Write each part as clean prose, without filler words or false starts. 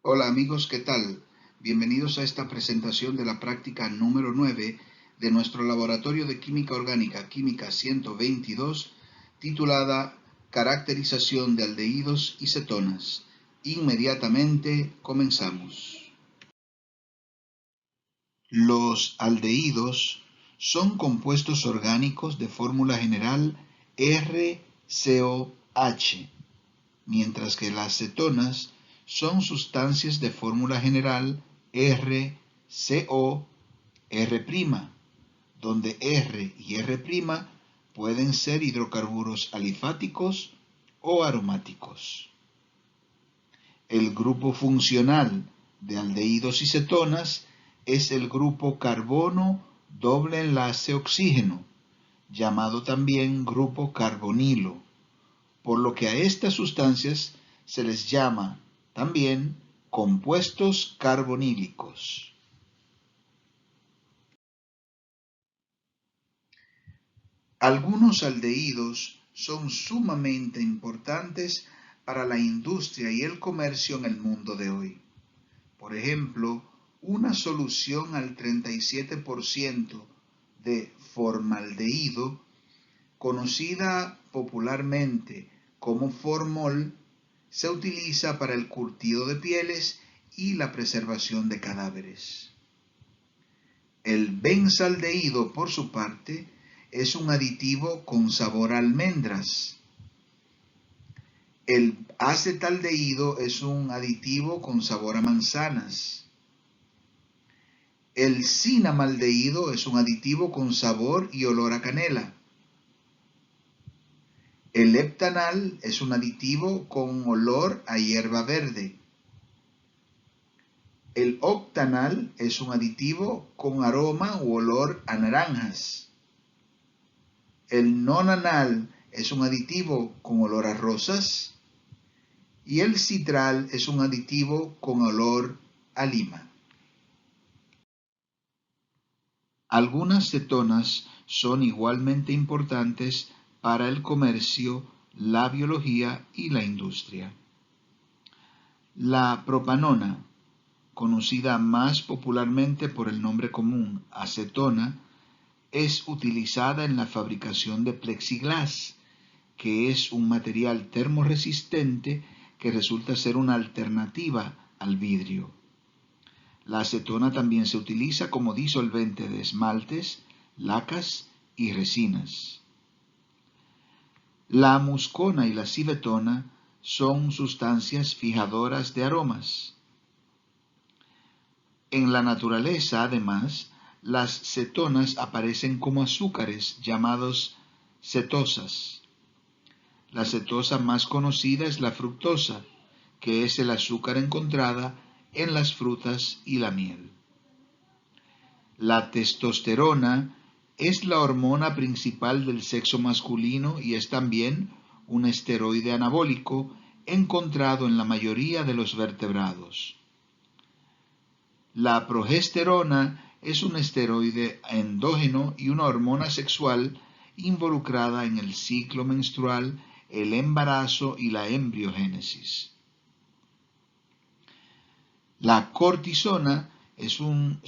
Hola amigos, ¿qué tal? Bienvenidos a esta presentación de la práctica número 9 de nuestro Laboratorio de Química Orgánica, Química 122, titulada Caracterización de aldehídos y cetonas. Inmediatamente comenzamos. Los aldehídos son compuestos orgánicos de fórmula general RCOH, mientras que las cetonas son sustancias de fórmula general RCOR', donde R y R' pueden ser hidrocarburos alifáticos o aromáticos. El grupo funcional de aldehídos y cetonas es el grupo carbono doble enlace oxígeno, llamado también grupo carbonilo, por lo que a estas sustancias se les llama también compuestos carbonílicos. Algunos aldehídos son sumamente importantes para la industria y el comercio en el mundo de hoy. Por ejemplo, una solución al 37% de formaldehído, conocida popularmente como formol, se utiliza para el curtido de pieles y la preservación de cadáveres. El benzaldehído, por su parte, es un aditivo con sabor a almendras. El acetaldehído es un aditivo con sabor a manzanas. El cinamaldehído es un aditivo con sabor y olor a canela. El heptanal es un aditivo con olor a hierba verde. El octanal es un aditivo con aroma u olor a naranjas. El nonanal es un aditivo con olor a rosas. Y el citral es un aditivo con olor a lima. Algunas cetonas son igualmente importantes para el comercio, la biología y la industria. La propanona, conocida más popularmente por el nombre común acetona, es utilizada en la fabricación de plexiglas, que es un material termorresistente que resulta ser una alternativa al vidrio. La acetona también se utiliza como disolvente de esmaltes, lacas y resinas. La muscona y la civetona son sustancias fijadoras de aromas. En la naturaleza, además, las cetonas aparecen como azúcares llamados cetosas. La cetosa más conocida es la fructosa, que es el azúcar encontrada en las frutas y la miel. La testosterona es la hormona principal del sexo masculino y es también un esteroide anabólico encontrado en la mayoría de los vertebrados. La progesterona es un esteroide endógeno y una hormona sexual involucrada en el ciclo menstrual, el embarazo y la embriogénesis. La cortisona es un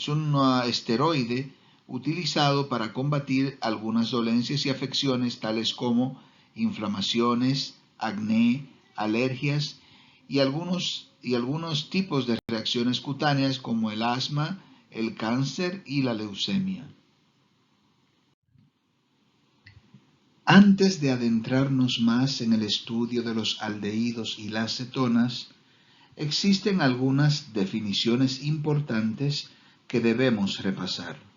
esteroide utilizado para combatir algunas dolencias y afecciones tales como inflamaciones, acné, alergias y algunos tipos de reacciones cutáneas como el asma, el cáncer y la leucemia. Antes de adentrarnos más en el estudio de los aldehídos y las cetonas, existen algunas definiciones importantes que debemos repasar.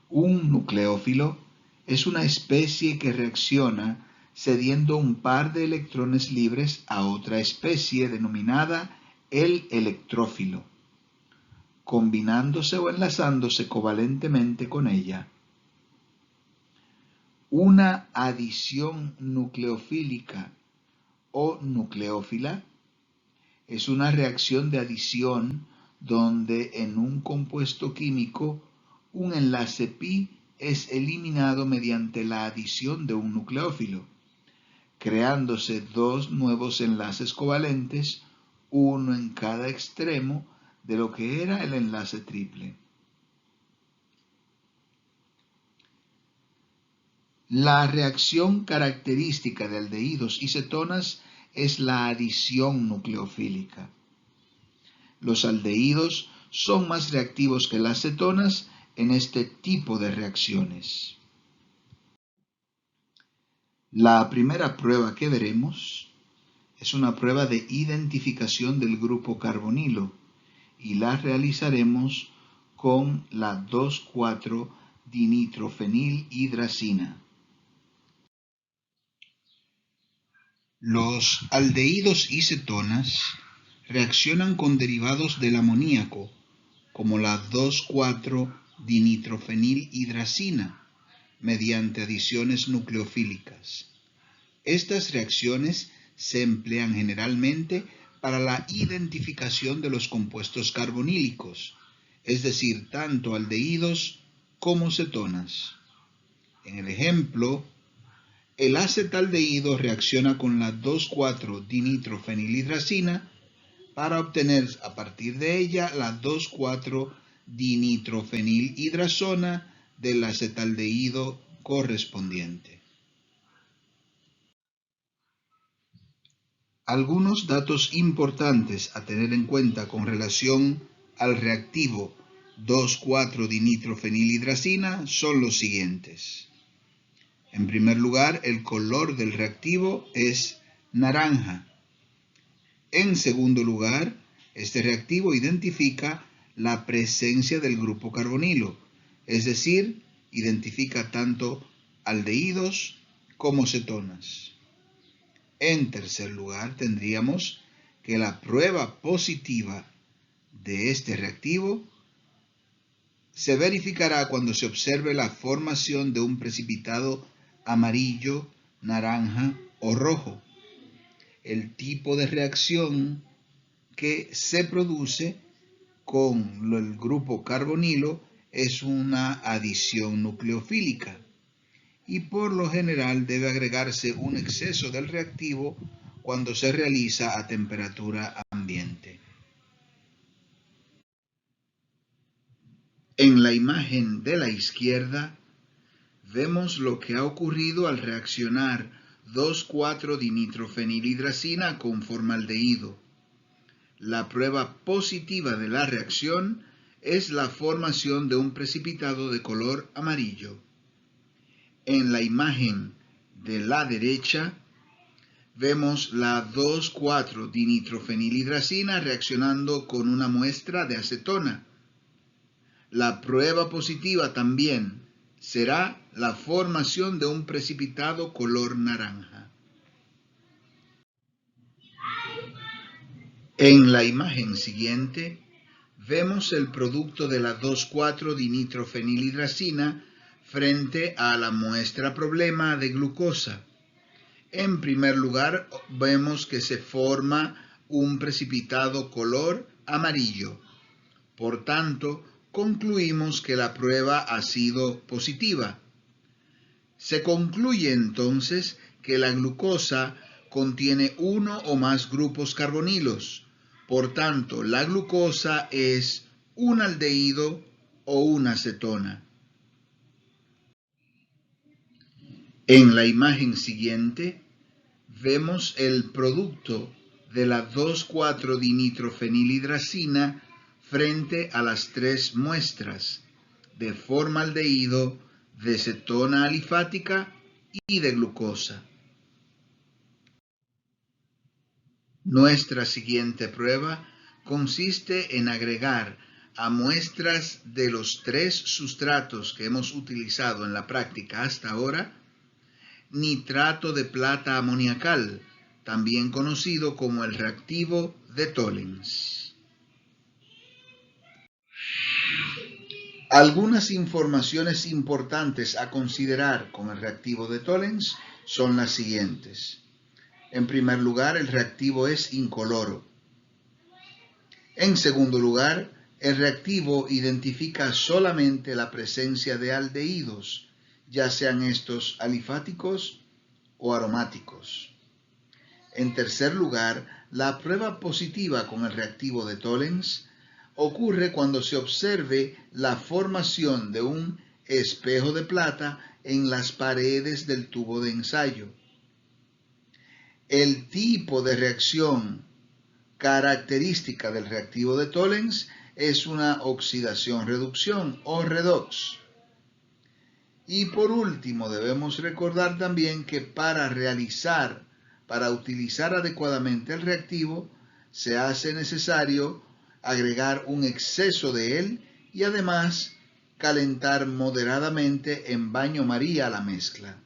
Un nucleófilo es una especie que reacciona cediendo un par de electrones libres a otra especie denominada el electrófilo, combinándose o enlazándose covalentemente con ella. Una adición nucleofílica o nucleófila es una reacción de adición donde en un compuesto químico un enlace pi es eliminado mediante la adición de un nucleófilo, creándose dos nuevos enlaces covalentes, uno en cada extremo de lo que era el enlace triple. La reacción característica de aldehídos y cetonas es la adición nucleofílica. Los aldehídos son más reactivos que las cetonas en este tipo de reacciones. La primera prueba que veremos es una prueba de identificación del grupo carbonilo y la realizaremos con la 2,4-dinitrofenilhidracina. Los aldehídos y cetonas reaccionan con derivados del amoníaco, como la 2,4-dinitrofenilhidracina, mediante adiciones nucleofílicas. Estas reacciones se emplean generalmente para la identificación de los compuestos carbonílicos, es decir, tanto aldehídos como cetonas. En el ejemplo, el acetaldehído reacciona con la 2,4-dinitrofenilhidracina para obtener a partir de ella la 2,4-dinitrofenilhidrazona del acetaldehído correspondiente. Algunos datos importantes a tener en cuenta con relación al reactivo 2,4-dinitrofenilhidracina son los siguientes. En primer lugar, el color del reactivo es naranja. En segundo lugar, este reactivo identifica la presencia del grupo carbonilo, es decir, identifica tanto aldehídos como cetonas. En tercer lugar, tendríamos que la prueba positiva de este reactivo se verificará cuando se observe la formación de un precipitado amarillo, naranja o rojo. El tipo de reacción que se produce con el grupo carbonilo es una adición nucleofílica y por lo general debe agregarse un exceso del reactivo cuando se realiza a temperatura ambiente. En la imagen de la izquierda vemos lo que ha ocurrido al reaccionar 2,4-dinitrofenilhidracina con formaldehído. La prueba positiva de la reacción es la formación de un precipitado de color amarillo. En la imagen de la derecha vemos la 2,4-dinitrofenilhidracina reaccionando con una muestra de acetona. La prueba positiva también será la formación de un precipitado color naranja. En la imagen siguiente vemos el producto de la 2,4-dinitrofenilhidracina frente a la muestra problema de glucosa. En primer lugar, vemos que se forma un precipitado color amarillo. Por tanto, concluimos que la prueba ha sido positiva. Se concluye entonces que la glucosa contiene uno o más grupos carbonilos. Por tanto, la glucosa es un aldehído o una cetona. En la imagen siguiente vemos el producto de la 2,4-dinitrofenilhidracina frente a las tres muestras de formaldehído, de cetona alifática y de glucosa. Nuestra siguiente prueba consiste en agregar a muestras de los tres sustratos que hemos utilizado en la práctica hasta ahora nitrato de plata amoniacal, también conocido como el reactivo de Tollens. Algunas informaciones importantes a considerar con el reactivo de Tollens son las siguientes. En primer lugar, el reactivo es incoloro. En segundo lugar, el reactivo identifica solamente la presencia de aldehídos, ya sean estos alifáticos o aromáticos. En tercer lugar, La prueba positiva con el reactivo de Tollens ocurre cuando se observe la formación de un espejo de plata en las paredes del tubo de ensayo. El tipo de reacción característica del reactivo de Tollens es una oxidación-reducción o redox. Y por último, debemos recordar también que para utilizar adecuadamente el reactivo, se hace necesario agregar un exceso de él y además calentar moderadamente en baño María la mezcla.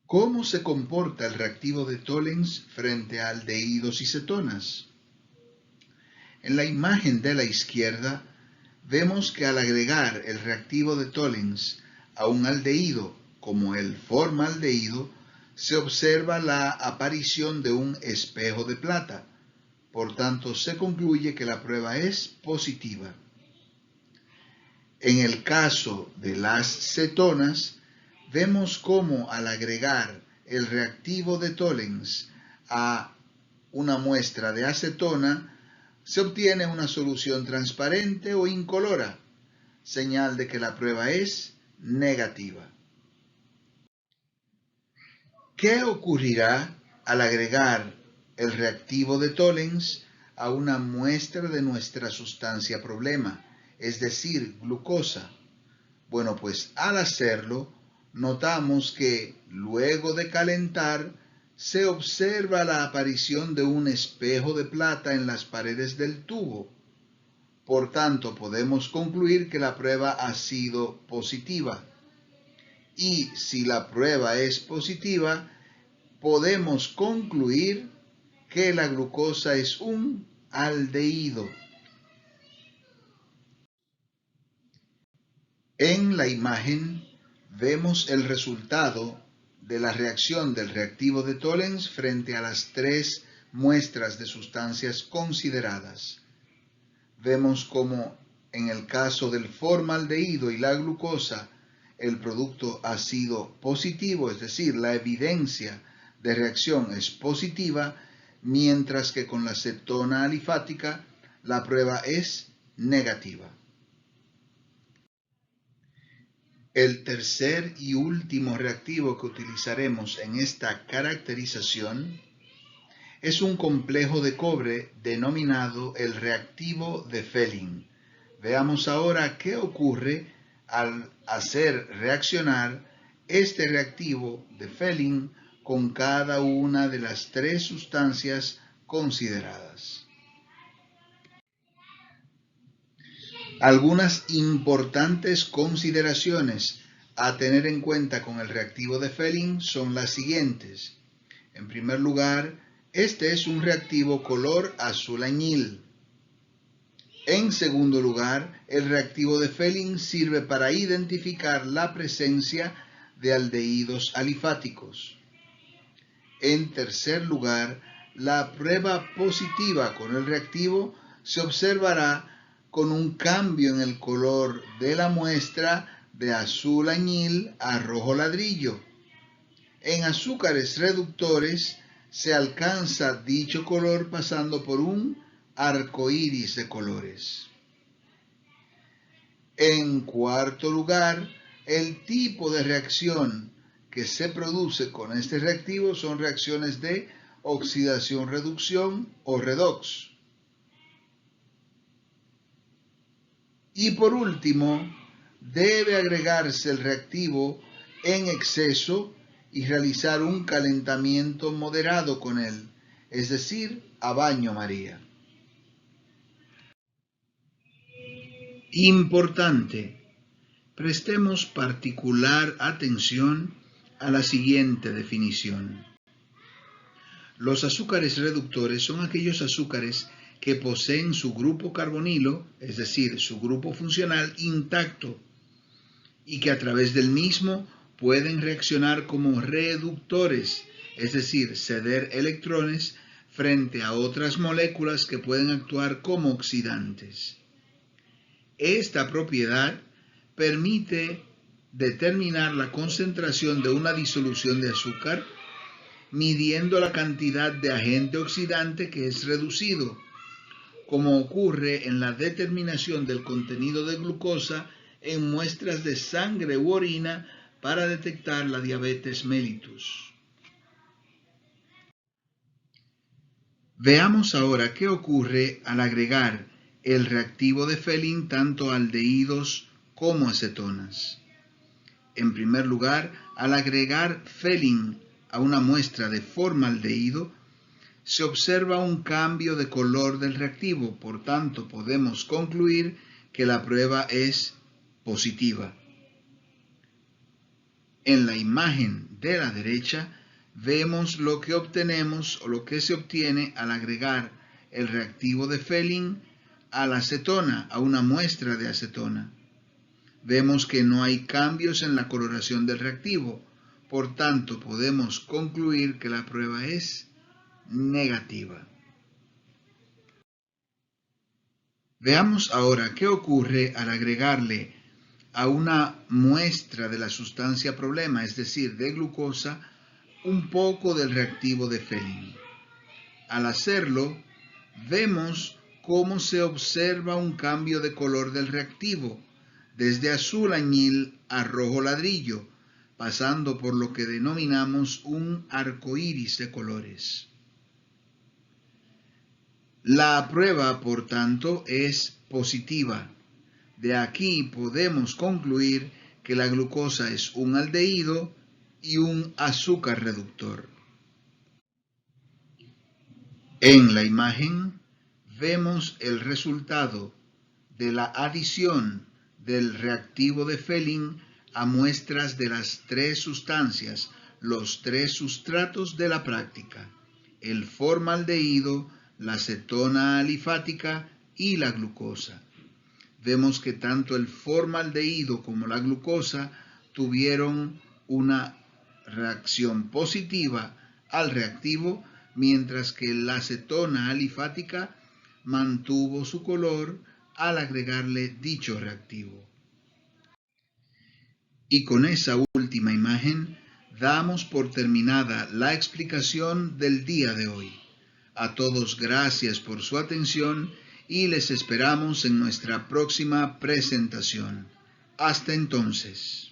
¿Cómo se comporta el reactivo de Tollens frente a aldehídos y cetonas? En la imagen de la izquierda vemos que al agregar el reactivo de Tollens a un aldehído como el formaldehído, se observa la aparición de un espejo de plata. Por tanto, se concluye que la prueba es positiva. En el caso de las cetonas, vemos cómo al agregar el reactivo de Tollens a una muestra de acetona, se obtiene una solución transparente o incolora, señal de que la prueba es negativa. ¿Qué ocurrirá al agregar el reactivo de Tollens a una muestra de nuestra sustancia problema, es decir, glucosa? Bueno, pues al hacerlo, notamos que luego de calentar, se observa la aparición de un espejo de plata en las paredes del tubo. Por tanto, podemos concluir que la prueba ha sido positiva. Y si la prueba es positiva, podemos concluir que la glucosa es un aldehído. En la imagen vemos el resultado de la reacción del reactivo de Tollens frente a las tres muestras de sustancias consideradas. Vemos como en el caso del formaldehído y la glucosa, el producto ha sido positivo, es decir, la evidencia de reacción es positiva, mientras que con la cetona alifática la prueba es negativa. El tercer y último reactivo que utilizaremos en esta caracterización es un complejo de cobre denominado el reactivo de Fehling. Veamos ahora qué ocurre al hacer reaccionar este reactivo de Fehling con cada una de las tres sustancias consideradas. Algunas importantes consideraciones a tener en cuenta con el reactivo de Fehling son las siguientes. En primer lugar, este es un reactivo color azul añil. En segundo lugar, el reactivo de Fehling sirve para identificar la presencia de aldehídos alifáticos. En tercer lugar, la prueba positiva con el reactivo se observará con un cambio en el color de la muestra de azul añil a rojo ladrillo. En azúcares reductores se alcanza dicho color pasando por un arco iris de colores. En cuarto lugar, el tipo de reacción que se produce con este reactivo son reacciones de oxidación-reducción o redox. Y por último, debe agregarse el reactivo en exceso y realizar un calentamiento moderado con él, es decir, a baño María. Importante, prestemos particular atención a la siguiente definición. Los azúcares reductores son aquellos azúcares que poseen su grupo carbonilo, es decir, su grupo funcional intacto, y que a través del mismo pueden reaccionar como reductores, es decir, ceder electrones frente a otras moléculas que pueden actuar como oxidantes. Esta propiedad permite determinar la concentración de una disolución de azúcar midiendo la cantidad de agente oxidante que es reducido, como ocurre en la determinación del contenido de glucosa en muestras de sangre u orina para detectar la diabetes mellitus. Veamos ahora qué ocurre al agregar el reactivo de Fehling tanto a aldehídos como acetonas. En primer lugar, al agregar Fehling a una muestra de formaldehído, se observa un cambio de color del reactivo, por tanto podemos concluir que la prueba es positiva. En la imagen de la derecha vemos lo que obtenemos o lo que se obtiene al agregar el reactivo de Fehling a la acetona, a una muestra de acetona. Vemos que no hay cambios en la coloración del reactivo, por tanto podemos concluir que la prueba es negativa. Veamos ahora qué ocurre al agregarle a una muestra de la sustancia problema, es decir, de glucosa, un poco del reactivo de Fehling. Al hacerlo, vemos cómo se observa un cambio de color del reactivo, desde azul añil a rojo ladrillo, pasando por lo que denominamos un arco iris de colores. La prueba, por tanto, es positiva. De aquí podemos concluir que la glucosa es un aldehído y un azúcar reductor. En la imagen vemos el resultado de la adición del reactivo de Fehling a muestras de las tres sustancias, los tres sustratos de la práctica: el formaldehído, la acetona alifática y la glucosa. Vemos que tanto el formaldehído como la glucosa tuvieron una reacción positiva al reactivo, mientras que la acetona alifática mantuvo su color al agregarle dicho reactivo. Y con esa última imagen damos por terminada la explicación del día de hoy. A todos gracias por su atención y les esperamos en nuestra próxima presentación. Hasta entonces.